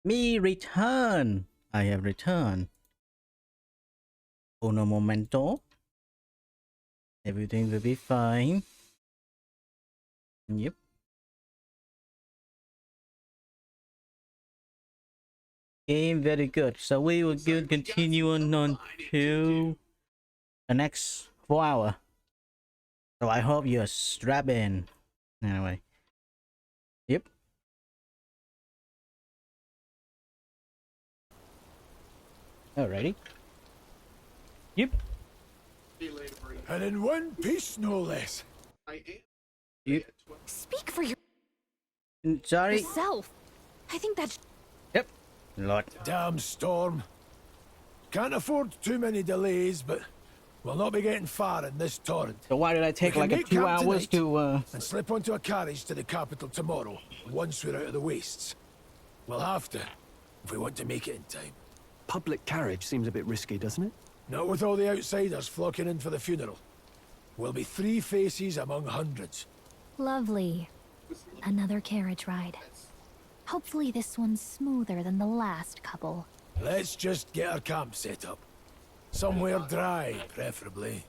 Me return. I have returned. Uno momento. Everything will be fine. Yep. Game very good. So we will continue on to the next 4 hours. So I hope you're strapped in. Anyway. Yep. Alrighty. Yep. And in one piece, no less. Yep. Speak for Sorry. yourself. I think that's... Yep. Lord. Damn storm. Can't afford too many delays, but we'll not be getting far in this torrent. So why did I take We can like a make 2 camp hours tonight to and slip onto a carriage to the capital tomorrow, once we're out of the wastes. We'll have to, if we want to make it in time. Public carriage seems a bit risky, doesn't it? Not with all the outsiders flocking in for the funeral. We'll be 3 faces among hundreds. lovely. Another carriage ride. Hopefully this one's smoother than the last couple. Let's just get our camp set up. Somewhere dry, preferably.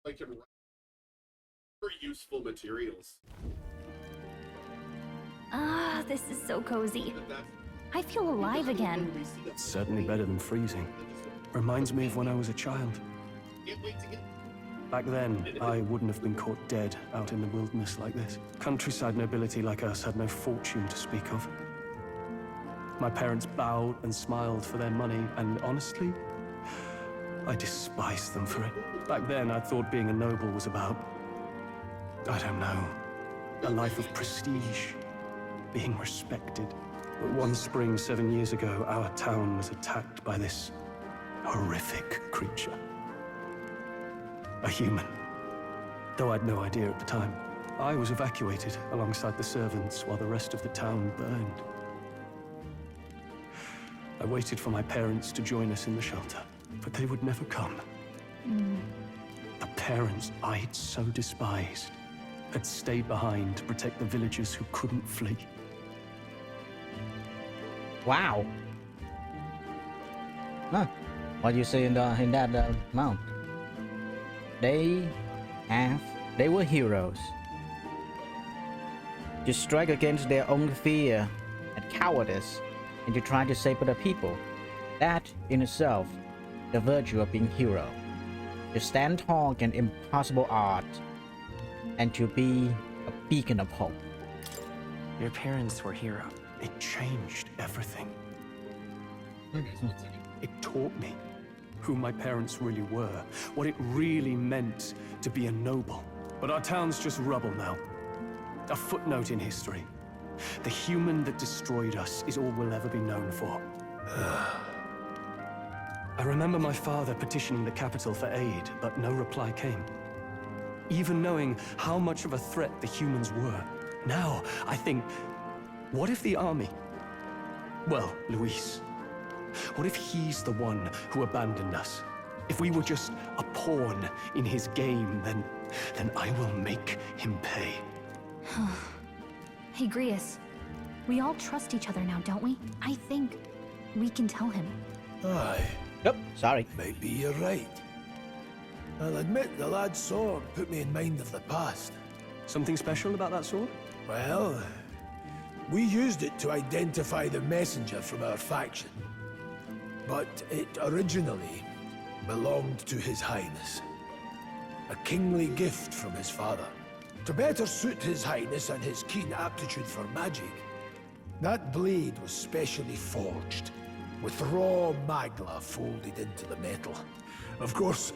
Like for useful materials. Ah, this is so cozy. I feel alive again. It's certainly better than freezing. Reminds me of when I was a child. Back then, I wouldn't have been caught dead out in the wilderness like this. Countryside nobility like us had no fortune to speak of. My parents bowed and smiled for their money, and honestly, I despised them for it. Back then, I thought being a noble was about, I don't know, a life of prestige, being respected. But one spring 7 years ago, our town was attacked by this horrific creature. A human. Though I'd no idea at the time. I was evacuated alongside the servants while the rest of the town burned. I waited for my parents to join us in the shelter, but they would never come. The parents I'd so despised had stayed behind to protect the villagers who couldn't flee. wow. Huh. What do you say in that mount? They were heroes. To strike against their own fear and cowardice, and to try to save other people. That in itself, the virtue of being hero. To stand tall against impossible odds, and to be a beacon of hope. Your parents were heroes. It changed everything. It taught me who my parents really were, what it really meant to be a noble. But our town's just rubble now. A footnote in history. The human that destroyed us is all we'll ever be known for. I remember my father petitioning the capital for aid, but no reply came. Even knowing how much of a threat the humans were. Now, I think, what if the army? Well, Luis. What if he's the one who abandoned us? If we were just a pawn in his game, then I will make him pay. Hey, Grius. We all trust each other now, don't we? I think we can tell him. Aye, Yep, sorry. maybe you're right. I'll admit the lad's sword put me in mind of the past. Something special about that sword? Well, we used it to identify the messenger from our faction. But it originally belonged to His Highness. A kingly gift from his father. To better suit His Highness and his keen aptitude for magic, that blade was specially forged, with raw magla folded into the metal. Of course,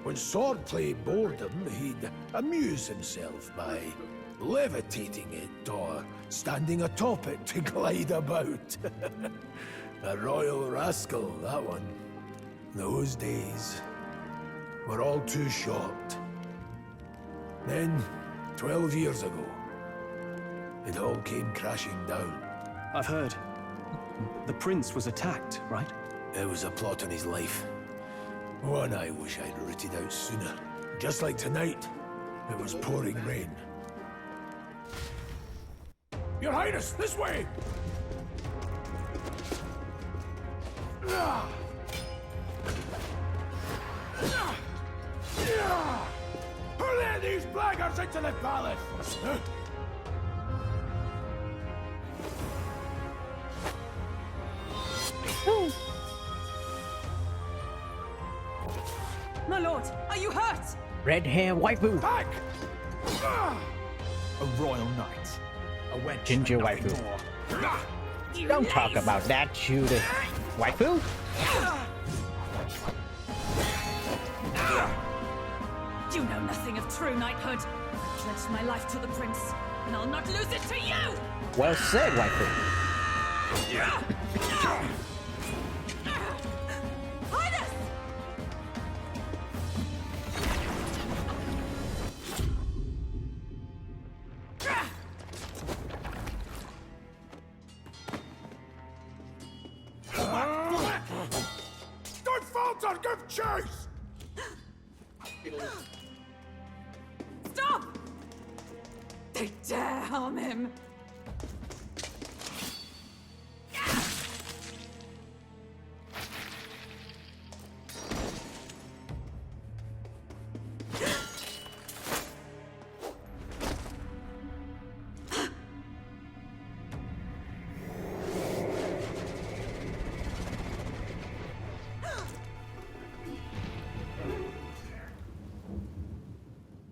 when swordplay bored him, he'd amuse himself by levitating it or standing atop it to glide about. A royal rascal, that one. Those days were all too short. Then, 12 years ago, it all came crashing down. I've heard. The prince was attacked, right? It was a plot on his life. One I wish I'd rooted out sooner. Just like tonight, it was pouring rain. Your Highness, this way! Who let these blackguards into the palace? My lord, are you hurt? Red hair waifu. Back! A royal knight. A wench. Ginger and nothing waifu. more. Don't talk about that, Judith. Waifu? You know nothing of true knighthood. I pledged my life to the prince, and I'll not lose it to you! Well said, waifu. Highness! Don't falter! Give chase! Stop! They dare harm him!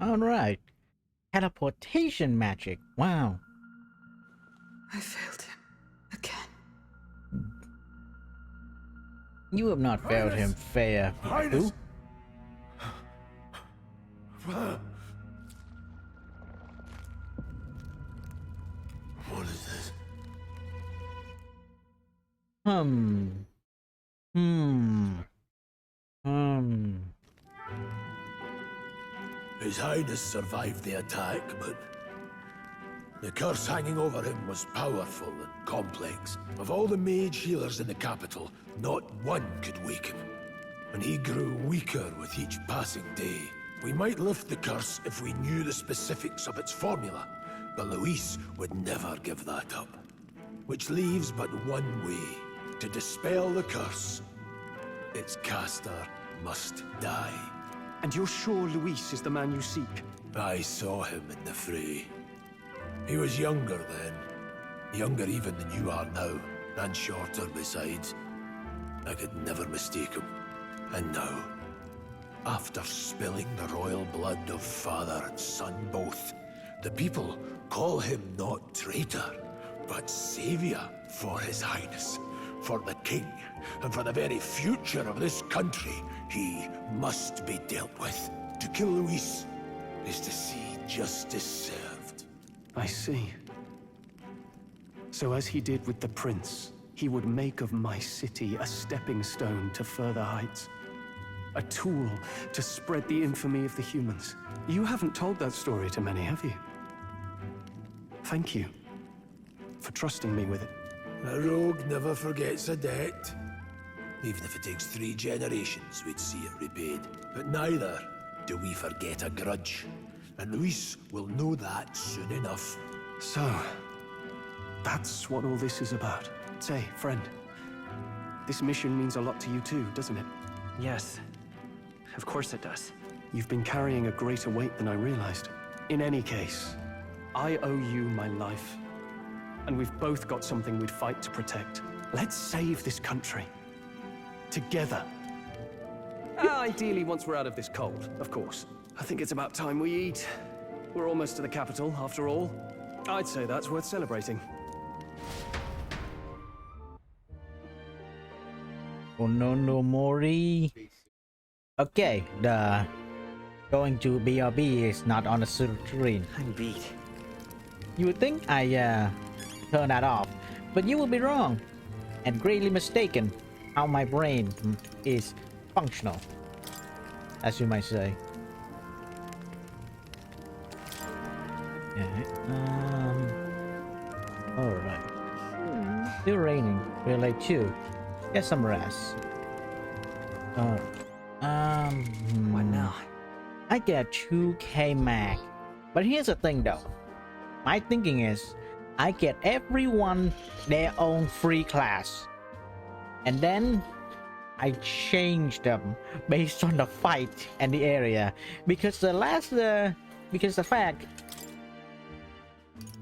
Alright. Teleportation magic. Wow. I failed him. Again. You have not failed him, fair Highness! waifu. What is this? Hmm. His Highness survived the attack, but the curse hanging over him was powerful and complex. Of all the mage healers in the capital, not one could wake him. And he grew weaker with each passing day. We might lift the curse if we knew the specifics of its formula, but Luis would never give that up. Which leaves but one way to dispel the curse. Its caster must die. And you're sure Luis is the man you seek? I saw him in the fray. He was younger then. Younger even than you are now, and shorter besides. I could never mistake him. And now, after spilling the royal blood of father and son both, the people call him not traitor, but savior for his highness, for the king, and for the very future of this country. He must be dealt with. To kill Luis is to see justice served. I see. So as he did with the prince, he would make of my city a stepping stone to further heights. A tool to spread the infamy of the humans. You haven't told that story to many, have you? Thank you for trusting me with it. A rogue never forgets a debt. Even if it takes 3 generations, we'd see it repaid. But neither do we forget a grudge. And Luis will know that soon enough. So, that's what all this is about. Say, friend, this mission means a lot to you too, doesn't it? Yes, of course it does. You've been carrying a greater weight than I realized. In any case, I owe you my life. And we've both got something we'd fight to protect. Let's save this country. Together. Ideally, once we're out of this cold, of course. I think it's about time we eat. We're almost to the capital, after all. I'd say that's worth celebrating. Ononomori. Okay, the going to BRB is not on the screen. I'm beat. You would think I turn that off, but you will be wrong and greatly mistaken how my brain is functional, as you might say. Yeah. Alright. Still raining. We're late too. Get some rest. What now? I get 2k mag. But here's the thing though. My thinking is, I get everyone their own free class, and then I change them based on the fight and the area, because because the fact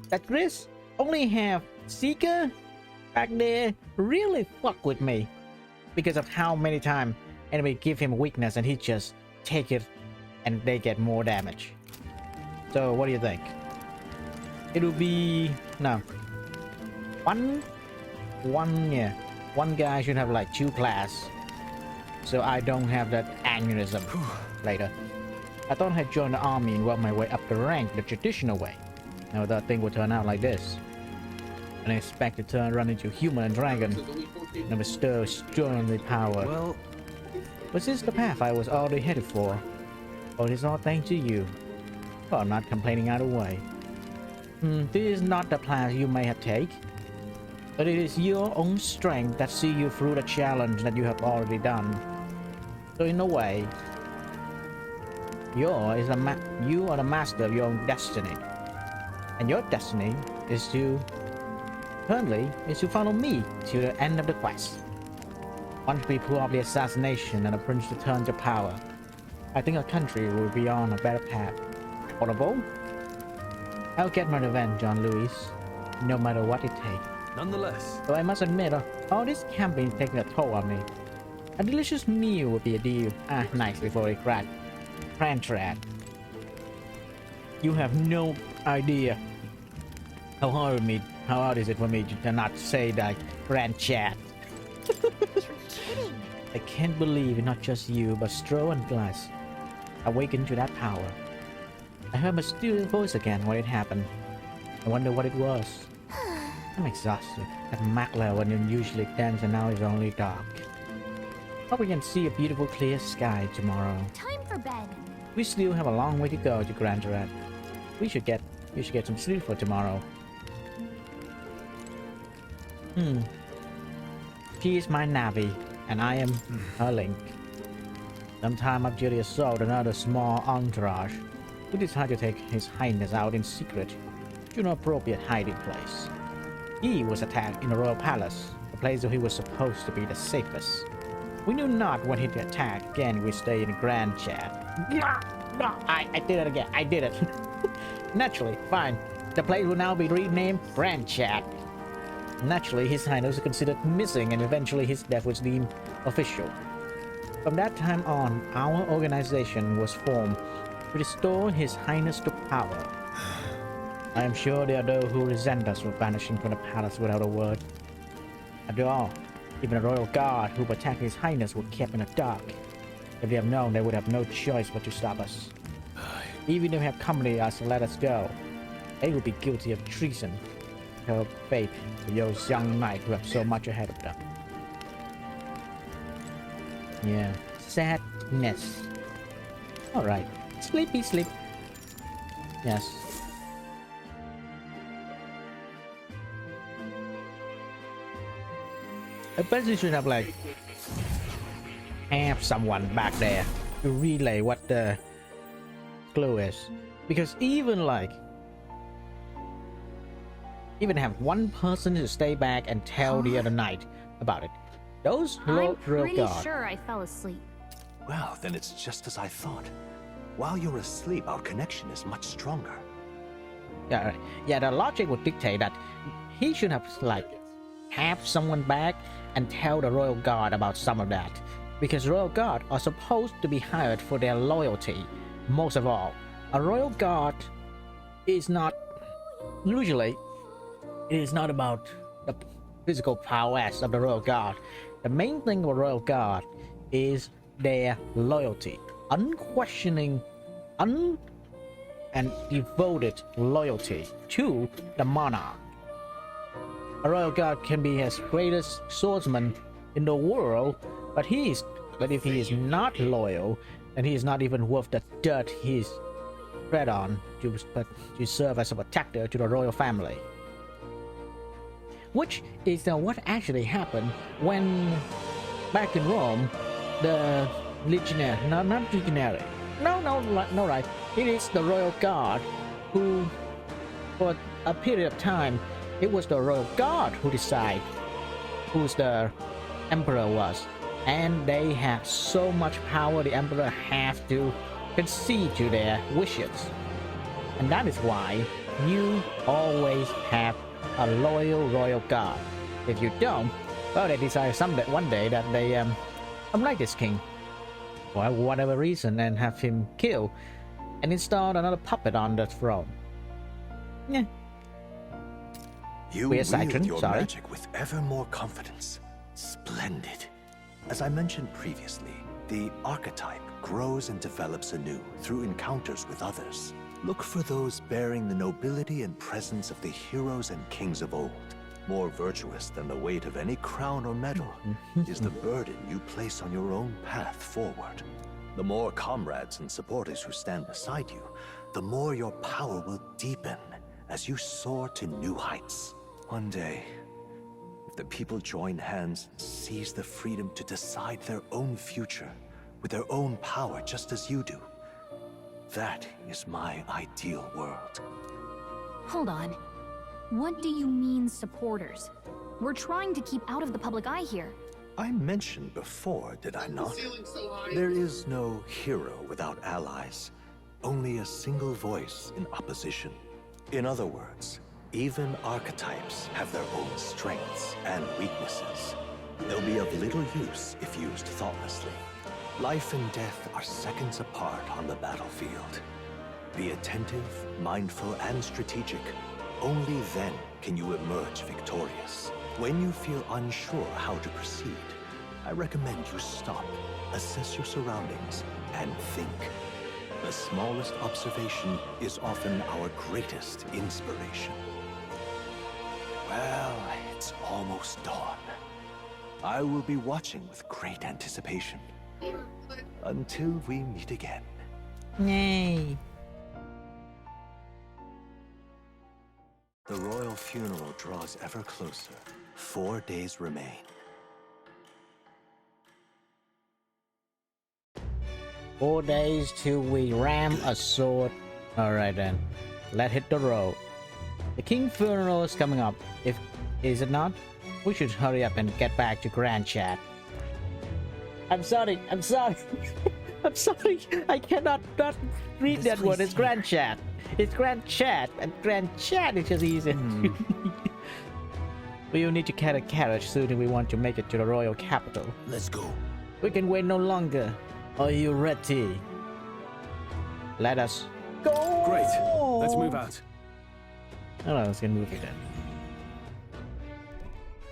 that Chris only have Seeker back there really fuck with me because of how many times enemy give him weakness and he just take it and they get more damage. So what do you think? It will be no one guy should have like 2 class, so I don't have that aneurysm later. I thought I'd join the army and work my way up the rank the traditional way. Now that thing would turn out like this. And I expect to run into human and dragon and bestow extraordinary power. Well, Was this the path I was already headed for? Or is all thanks to you? Well, I'm not complaining either way. This is not the path you may have taken, but it is your own strength that see you through the challenge that you have already done. So in a way, you are the master of your own destiny. And your destiny is to follow me to the end of the quest. Once we pull off the assassination and the prince returns to power, I think our country will be on a better path. Audible? I'll get my revenge on Louis, no matter what it takes. Nonetheless, Though I must admit, all this camping is taking a toll on me. A delicious meal would be a deal. Nice before we crack. Crantrat. You have no idea how hard is it for me to not say that grand chat. I can't believe not just you, but Stro and Glass awakened to that power. I heard my mysterious voice again when it happened. I wonder what it was. I'm exhausted. At Makla when it usually dense and now it's only dark. Hope we can see a beautiful clear sky tomorrow. Time for bed. We still have a long way to go to Grand Rat. You should get some sleep for tomorrow. She is my Navi, and I am her Link. Sometime after the assault, another small entourage who decided to take His Highness out in secret to an appropriate hiding place. He was attacked in the Royal Palace, the place where he was supposed to be the safest. We knew not when he'd attack again. We stayed in Grand Chat. I did it again. I did it. Naturally, fine. The place will now be renamed Grand Chat. Naturally, His Highness was considered missing and eventually his death was deemed official. From that time on, our organization was formed to restore His Highness to power. I am sure there are those who resent us for vanishing from the palace without a word. After all, even the royal guard who protect His Highness were kept in the dark. If they have known, they would have no choice but to stop us. Even if they have accompanied us and let us go, they would be guilty of treason. Her fate for those young knights who have so much ahead of them. Yeah, sadness. Alright, sleepy sleep. Yes. I bet you should have like someone back there to relay what the clue is, because even have one person to stay back and tell the other knight about it. Those I'm real pretty guard. sure I fell asleep. Well, then it's just as I thought. While you're asleep, our connection is much stronger. Yeah, the logic would dictate that he should have have someone back and tell the royal guard about some of that, because royal guard are supposed to be hired for their loyalty. Most of all, a royal guard is not usually. It is not about the physical prowess of the royal guard. The main thing of a royal guard is their loyalty, unquestioning, and devoted loyalty to the monarch. A royal guard can be his greatest swordsman in the world, but if he is not loyal, then he is not even worth the dirt he's tread on to serve as a protector to the royal family. Which is what actually happened when, back in Rome, the legionary, not legionary, no, right, it is the royal guard who, for a period of time, It was the royal guard who decided who's the emperor was. And they had so much power, the emperor have to concede to their wishes. And that is why you always have a loyal royal guard. If you don't, well, they decide one day that they don't like this king for whatever reason and have him killed and install another puppet on the throne. Yeah. You wield your magic with ever more confidence. Splendid. As I mentioned previously, the archetype grows and develops anew through encounters with others. Look for those bearing the nobility and presence of the heroes and kings of old. More virtuous than the weight of any crown or medal is the burden you place on your own path forward. The more comrades and supporters who stand beside you, the more your power will deepen as you soar to new heights. One day, if the people join hands and seize the freedom to decide their own future with their own power just as you do, that is my ideal world. Hold on. What do you mean, supporters? We're trying to keep out of the public eye here. I mentioned before, did I not? There is no hero without allies, only a single voice in opposition. In other words, even archetypes have their own strengths and weaknesses. They'll be of little use if used thoughtlessly. Life and death are seconds apart on the battlefield. Be attentive, mindful, and strategic. Only then can you emerge victorious. When you feel unsure how to proceed, I recommend you stop, assess your surroundings, and think. The smallest observation is often our greatest inspiration. Well, it's almost dawn. I will be watching with great anticipation. Until we meet again. Yay. The royal funeral draws ever closer. 4 days remain. 4 days till we ram a sword. Alright then. Let's hit the road. The king's funeral is coming up. Is it not? We should hurry up and get back to Grand Chat. I'm sorry. I'm sorry. I cannot not read that word. It's Grand Chat. It's Grand Chat, and Grand Chat is just easy. We will need to get a carriage soon if we want to make it to the royal capital. Let's go. We can wait no longer. Are you ready? Let us go. Great. Let's move out. Alright, let's get moving then.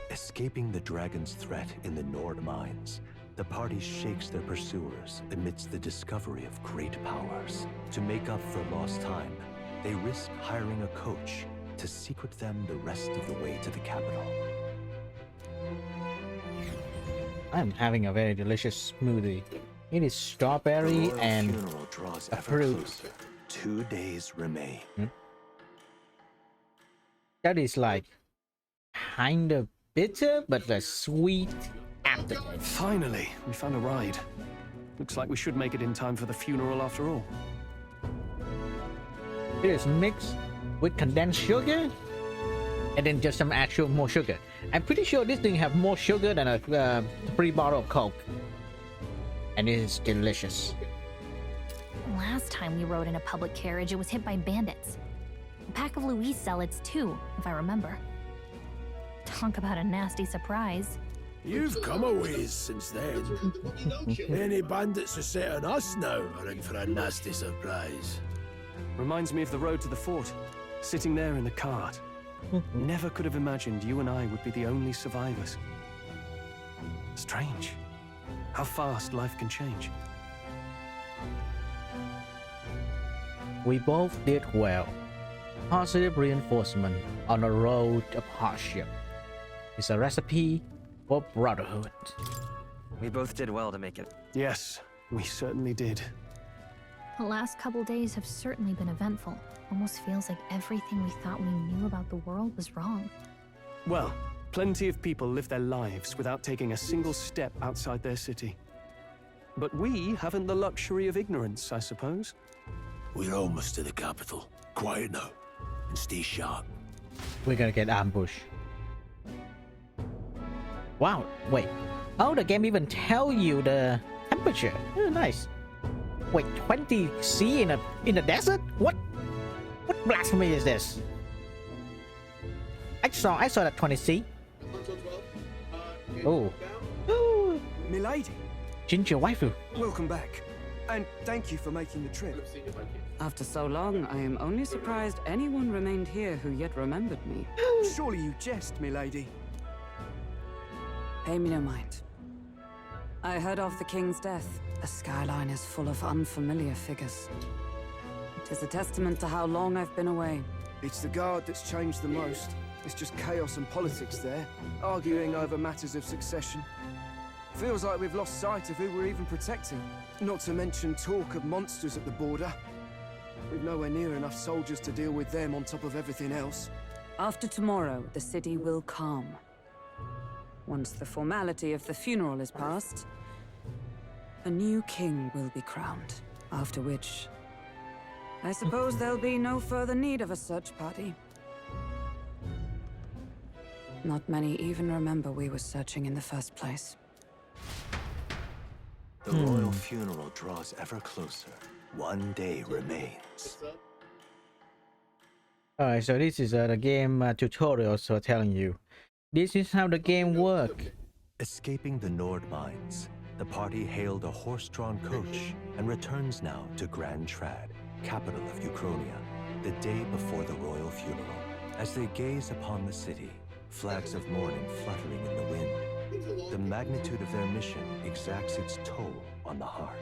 Escaping the dragon's threat in the Nord mines, the party shakes their pursuers amidst the discovery of great powers. To make up for lost time, they risk hiring a coach to secret them the rest of the way to the capital. I'm having a very delicious smoothie. It is strawberry and funeral draws a ever fruit. closer. 2 days remain. That is like kind of bitter, but a sweet aftertaste. Finally, we found a ride. Looks like we should make it in time for the funeral after all. It is mixed with condensed sugar and then just some actual more sugar. I'm pretty sure this thing have more sugar than a free bottle of Coke. And it is delicious. Last time we rode in a public carriage, it was hit by bandits. A pack of Louis zealots too, if I remember. Talk about a nasty surprise. You've come a ways since then. Any bandits who set on us now are in for a nasty surprise. Reminds me of the road to the fort. Sitting there in the cart. Never could have imagined you and I would be the only survivors. Strange. How fast life can change. We both did well. Positive reinforcement on the road of hardship is a recipe for brotherhood. We both did well to make it. Yes, we certainly did. The last couple days have certainly been eventful. Almost feels like everything we thought we knew about the world was wrong. Well, plenty of people live their lives without taking a single step outside their city. But we haven't the luxury of ignorance, I suppose. We're almost to the capital. Quiet now, and stay sharp. We're gonna get ambushed. Wow, wait. Oh, the game even tell you the temperature. Oh, nice. Wait, 20 C in the desert? What blasphemy is this? I saw that 20 C. Oh. Milady, Ginger waifu. welcome back. And thank you for making the trip. After so long, I am only surprised anyone remained here who yet remembered me. Surely you jest, milady. Pay me no mind. I heard of the king's death. The skyline is full of unfamiliar figures. It is a testament to how long I've been away. It's the guard that's changed the most. It's just chaos and politics there, arguing over matters of succession. Feels like we've lost sight of who we're even protecting. Not to mention talk of monsters at the border. We've nowhere near enough soldiers to deal with them on top of everything else. After tomorrow, the city will calm. Once the formality of the funeral is past, a new king will be crowned. After which, I suppose there'll be no further need of a search party. Not many even remember we were searching in the first place. The royal funeral draws ever closer. One day remains. Alright, so this is the game tutorial, so telling you. This is how the game works. Escaping the Nord mines, the party hailed a horse-drawn coach and returns now to Grand Trad, capital of Uchronia, the day before the royal funeral. As they gaze upon the city, flags of mourning fluttering in the wind, the magnitude of their mission exacts its toll on the heart.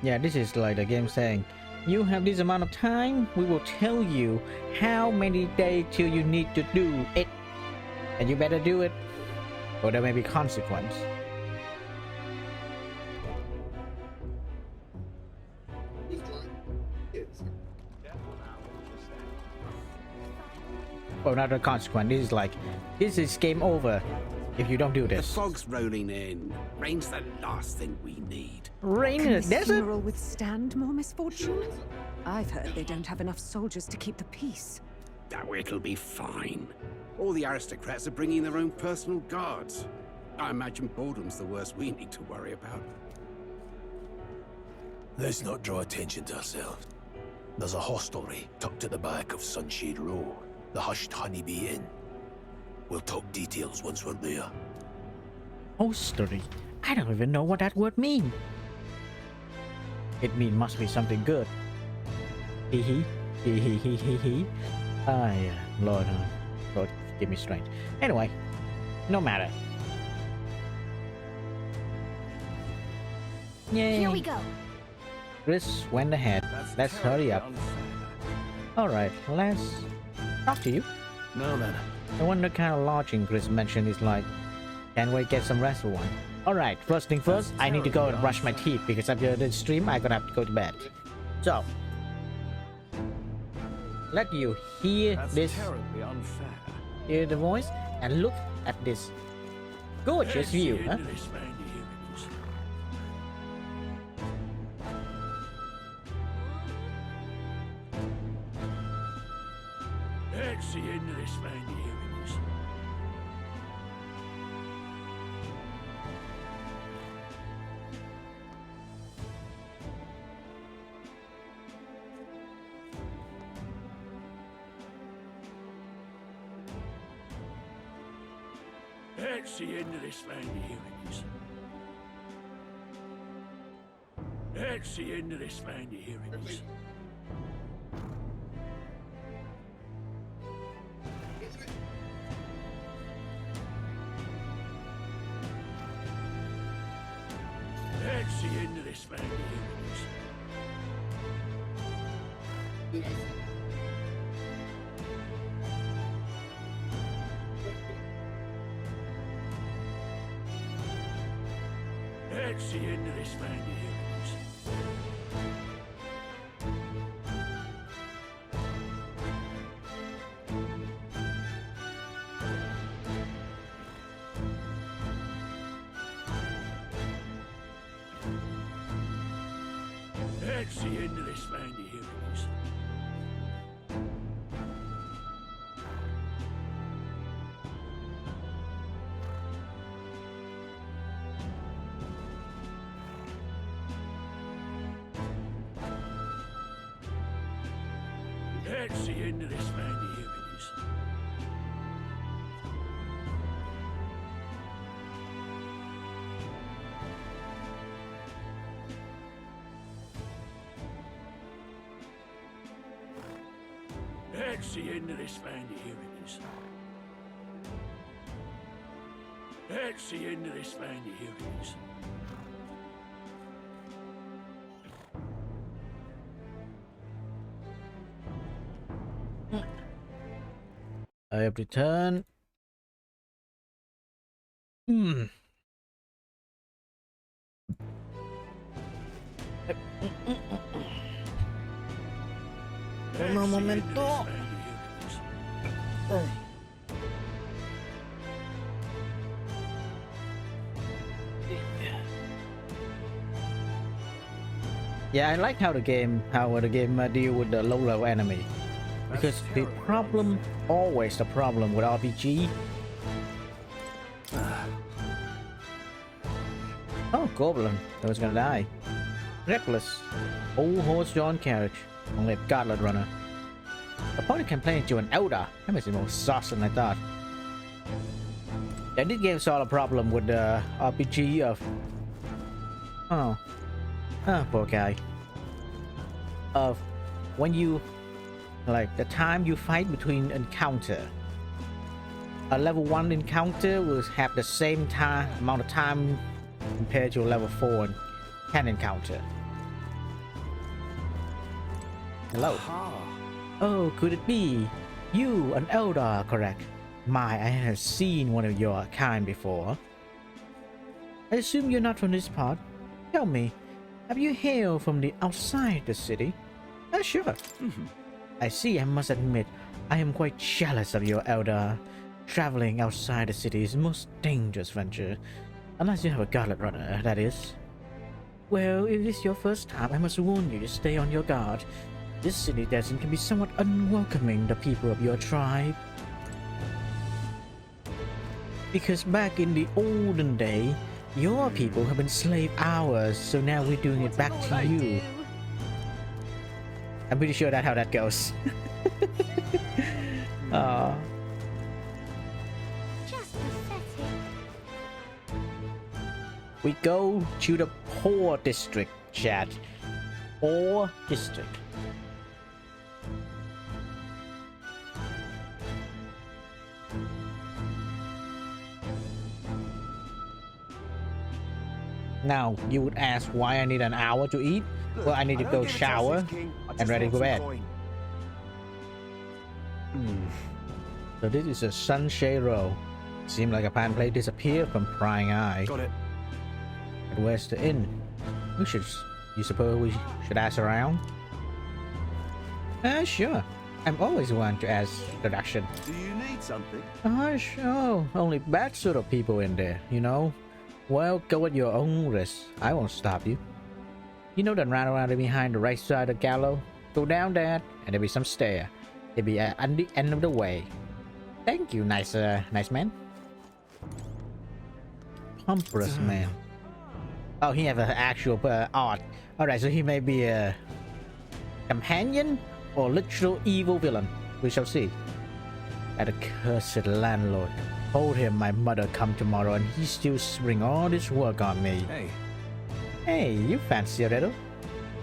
Yeah, this is like the game saying, you have this amount of time, we will tell you how many days till you need to do it. And you better do it, or there may be consequence. Well, not a consequence. This is game over if you don't do The this. fog's rolling in. Rain's the last thing we need. Rain in Can the this desert? funeral withstand more misfortune? I've heard they don't have enough soldiers to keep the peace. Oh, it'll be fine. All the aristocrats are bringing their own personal guards. I imagine boredom's the worst we need to worry about. Let's not draw attention to ourselves. There's a hostelry tucked at the back of Sunshade Row, the Hushed Honeybee Inn. We'll talk details once we're there. Hostelry? I don't even know what that word means. It must be something good. Hee hee. Hee hee hee hee hee. Ah, yeah. Lord give me strength. Anyway, no matter. Yay. Here we go. Chris went ahead. Let's hurry up. Alright, let's talk to you. Now then. I wonder what kind of lodging Chris mentioned is like. Can't wait to get some rest for one. Alright, first thing first, I need to go and brush my teeth because after the stream I'm gonna have to go to bed. So, let you hear this, hear the voice, and look at this gorgeous view, huh? That's the end of this man hearings. That's the end of this man hearings. That's the end of this man hearings. That's the end of this man hearings. That's the end of this man hearings. That's the end of this man hearings. That's the end of this man, the humans. That's the end of this man, the humans. That's the end of this man, the humans. I have returned. Un momento. Yeah, I like how the game deal with the low level enemy, because the problem, always the problem with RPG. Oh, goblin, I was gonna die. Reckless, old horse drawn carriage, only a gauntlet runner. Opponent can play into an elder. That makes it more sauce than I thought. Yeah, this game solved a problem with the RPG of... Oh, poor guy. Of when you, like, the time you fight between encounter. A level 1 encounter will have the same amount of time compared to a level 4 and 10 encounter. Hello. Oh, could it be? You, an elder, correct? My, I have seen one of your kind before. I assume you're not from this part. Tell me, have you hailed from the outside the city? Sure. I see, I must admit, I am quite jealous of your elder. Traveling outside the city is a most dangerous venture. Unless you have a gauntlet runner, that is. Well, if it's your first time, I must warn you to stay on your guard. This city desert can be somewhat unwelcoming to people of your tribe. Because back in the olden day, your people have enslaved ours, so now we're doing it back to you. I'm pretty sure that's how that goes. We go to the poor district, chat. Poor district. Now, you would ask why I need an hour to eat? Well, I need to go shower and ready to go bed. So this is a sunshade roll. Seemed like a pan plate disappeared from prying eye. Got it. But where's the inn? You suppose we should ask around? Sure. I'm always one to ask direction. Do you need something? Sure. Only bad sort of people in there, you know? Well, go at your own risk. I won't stop you. You know that round behind the right side of the gallows? Go down that, and there'll be some stair. It'll be at the end of the way. Thank you, nice man. Pompous man. Oh, he have an actual art. Alright, so he may be a companion or literal evil villain. We shall see. That accursed landlord. Told him my mother come tomorrow and he still spring all this work on me. Hey, you fancy a riddle?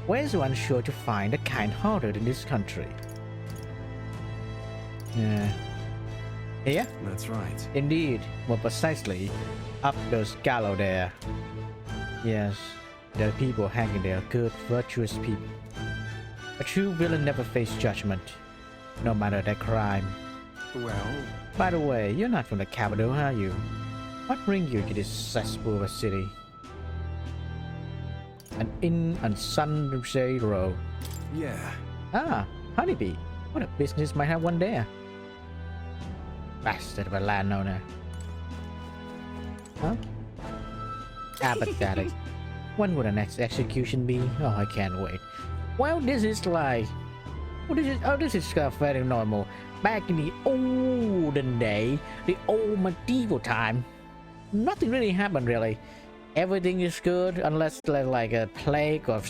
Where's one sure to find a kind-hearted in this country? Here? That's right. Indeed, more precisely, up those gallows there. Yes, there are people hanging there, good, virtuous people. A true villain never faces judgment, no matter their crime. Well... By the way, you're not from the capital, are you? What brings you to this cesspool of a city? An inn on Sunshade Road. Yeah. Ah, honeybee. What a business might have one there. Bastard of a landowner. Huh? Apathetic. When will the next execution be? Oh, I can't wait. Well, this is like... this is very normal. Back in the olden day, the old medieval time, nothing really happened really. Everything is good unless there's like a plague or